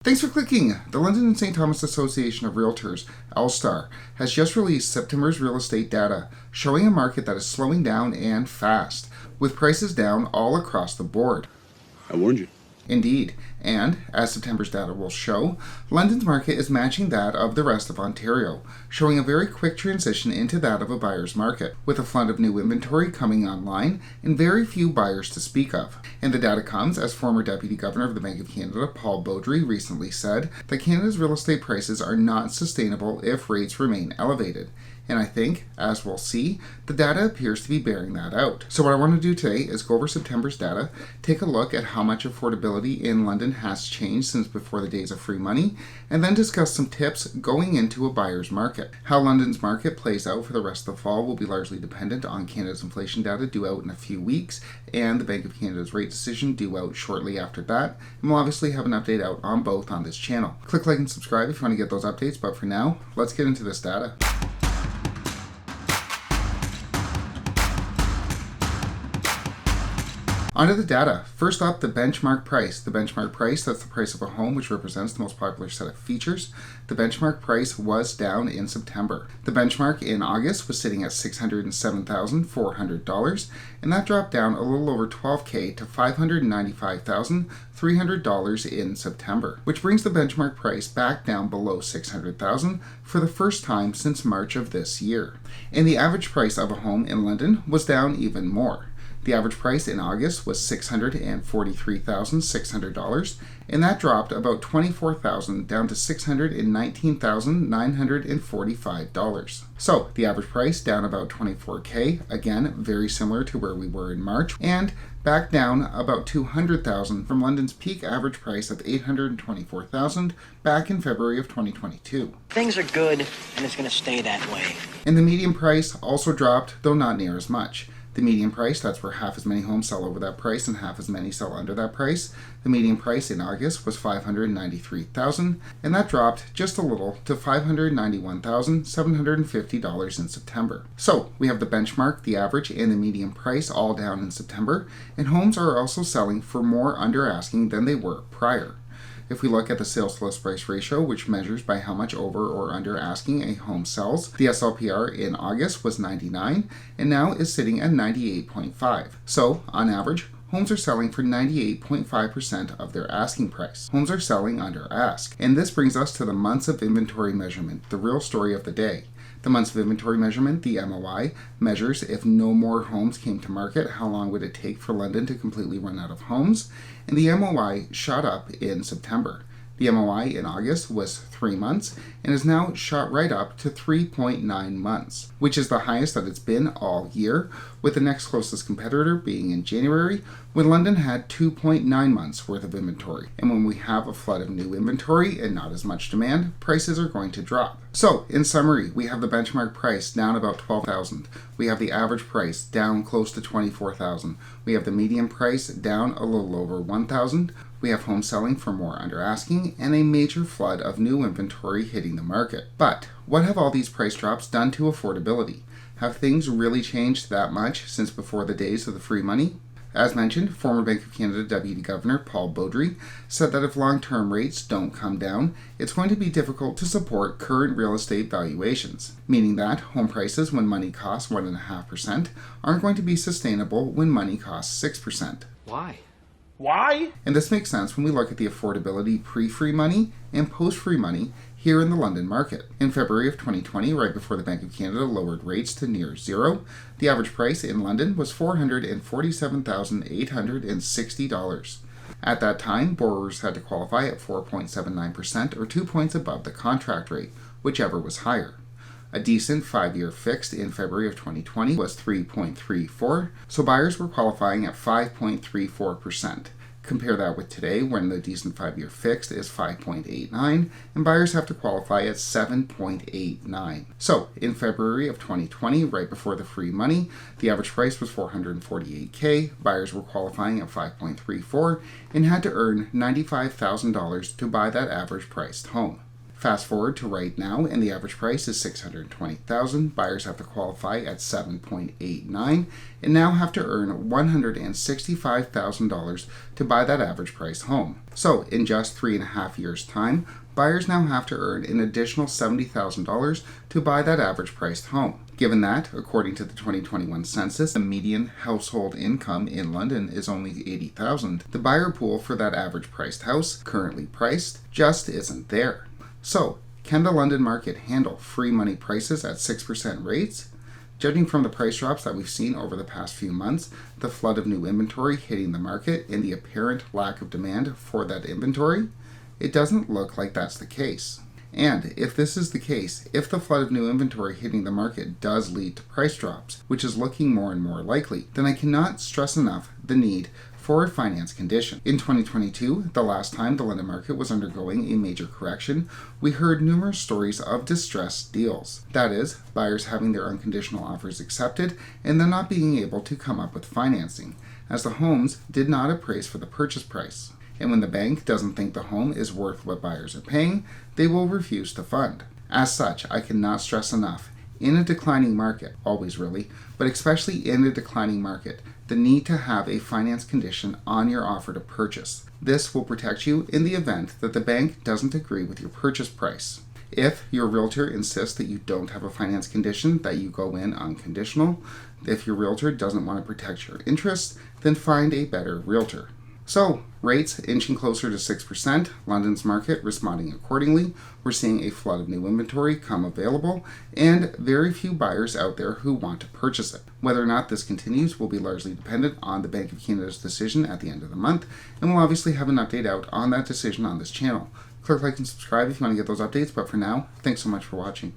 Thanks for clicking. The London and St. Thomas Association of Realtors, LSTAR, has just released September's real estate data, showing a market that is slowing down and fast, with prices down all across the board. I warned you. Indeed, and as September's data will show, London's market is matching that of the rest of Ontario, showing a very quick transition into that of a buyer's market, with a flood of new inventory coming online and very few buyers to speak of. And the data comes as former Deputy Governor of the Bank of Canada, Paul Beaudry, recently said that Canada's real estate prices are not sustainable if rates remain elevated. And I think, as we'll see, the data appears to be bearing that out. So what I want to do today is go over September's data, take a look at how much affordability in London has changed since before the days of free money, and then discuss some tips going into a buyer's market. How London's market plays out for the rest of the fall will be largely dependent on Canada's inflation data due out in a few weeks, and the Bank of Canada's rate decision due out shortly after that. And we'll obviously have an update out on both on this channel. Click like and subscribe if you want to get those updates, but for now, let's get into this data. Onto the data. First up, the benchmark price. The benchmark price, that's the price of a home, which represents the most popular set of features. The benchmark price was down in September. The benchmark in August was sitting at $607,400, and that dropped down a little over $12,000 to $595,300 in September, which brings the benchmark price back down below $600,000 for the first time since March of this year. And the average price of a home in London was down even more. The average price in August was $643,600, and that dropped about $24,000 down to $619,945. So the average price down about $24,000, again very similar to where we were in March, and back down about $200,000 from London's peak average price of $824,000 back in February of 2022. Things are good, and it's going to stay that way. And the median price also dropped, though not near as much. The median price, that's where half as many homes sell over that price and half as many sell under that price. The median price in August was $593,000, and that dropped just a little to $591,750 in September. So we have the benchmark, the average, and the median price all down in September, and homes are also selling for more under asking than they were prior. If we look at the sales to list price ratio, which measures by how much over or under asking a home sells, the SLPR in August was 99 and now is sitting at 98.5. So, on average, homes are selling for 98.5% of their asking price. Homes are selling under ask. And this brings us to the months of inventory measurement, the real story of the day. The months of inventory measurement, the MOI, measures if no more homes came to market, how long would it take for London to completely run out of homes, and the MOI shot up in September. The MOI in August was 3 months and is now shot right up to 3.9 months, which is the highest that it's been all year, with the next closest competitor being in January, when London had 2.9 months worth of inventory. And when we have a flood of new inventory and not as much demand, prices are going to drop. So, in summary, we have the benchmark price down about $12,000. We have the average price down close to $24,000. We have the median price down a little over $1,000. We have homes selling for more under asking, and a major flood of new inventory hitting the market. But what have all these price drops done to affordability? Have things really changed that much since before the days of the free money? As mentioned, former Bank of Canada Deputy Governor Paul Beaudry said that if long-term rates don't come down, it's going to be difficult to support current real estate valuations, meaning that home prices when money costs 1.5% aren't going to be sustainable when money costs 6%. Why? And this makes sense when we look at the affordability pre-free money and post-free money here in the London market. In February of 2020, right before the Bank of Canada lowered rates to near zero, the average price in London was $447,860. At that time, borrowers had to qualify at 4.79% or 2 points above the contract rate, whichever was higher. A decent 5-year fixed in February of 2020 was 3.34, so buyers were qualifying at 5.34%. Compare that with today, when the decent 5-year fixed is 5.89, and buyers have to qualify at 7.89. So, in February of 2020, right before the free money, the average price was $448,000, buyers were qualifying at 5.34, and had to earn $95,000 to buy that average priced home. Fast forward to right now, and the average price is $620,000. Buyers have to qualify at 7.89 and now have to earn $165,000 to buy that average price home. So in just 3.5 years' time, buyers now have to earn an additional $70,000 to buy that average priced home. Given that, according to the 2021 census, the median household income in London is only $80,000, the buyer pool for that average priced house, currently priced, just isn't there. So, can the London market handle free money prices at 6% rates? Judging from the price drops that we've seen over the past few months, the flood of new inventory hitting the market, and the apparent lack of demand for that inventory, it doesn't look like that's the case. And if this is the case, if the flood of new inventory hitting the market does lead to price drops, which is looking more and more likely, then I cannot stress enough the need for a finance condition. In 2022, the last time the London market was undergoing a major correction, we heard numerous stories of distressed deals. That is, buyers having their unconditional offers accepted and then not being able to come up with financing, as the homes did not appraise for the purchase price. And when the bank doesn't think the home is worth what buyers are paying, they will refuse to fund. As such, I cannot stress enough, in a declining market, always really, but especially in a declining market, the need to have a finance condition on your offer to purchase. This will protect you in the event that the bank doesn't agree with your purchase price. If your realtor insists that you don't have a finance condition, that you go in unconditional, if your realtor doesn't want to protect your interests, then find a better realtor. So, rates inching closer to 6%, London's market responding accordingly. We're seeing a flood of new inventory come available, and very few buyers out there who want to purchase it. Whether or not this continues will be largely dependent on the Bank of Canada's decision at the end of the month, and we'll obviously have an update out on that decision on this channel. Click like and subscribe if you want to get those updates, but for now, thanks so much for watching.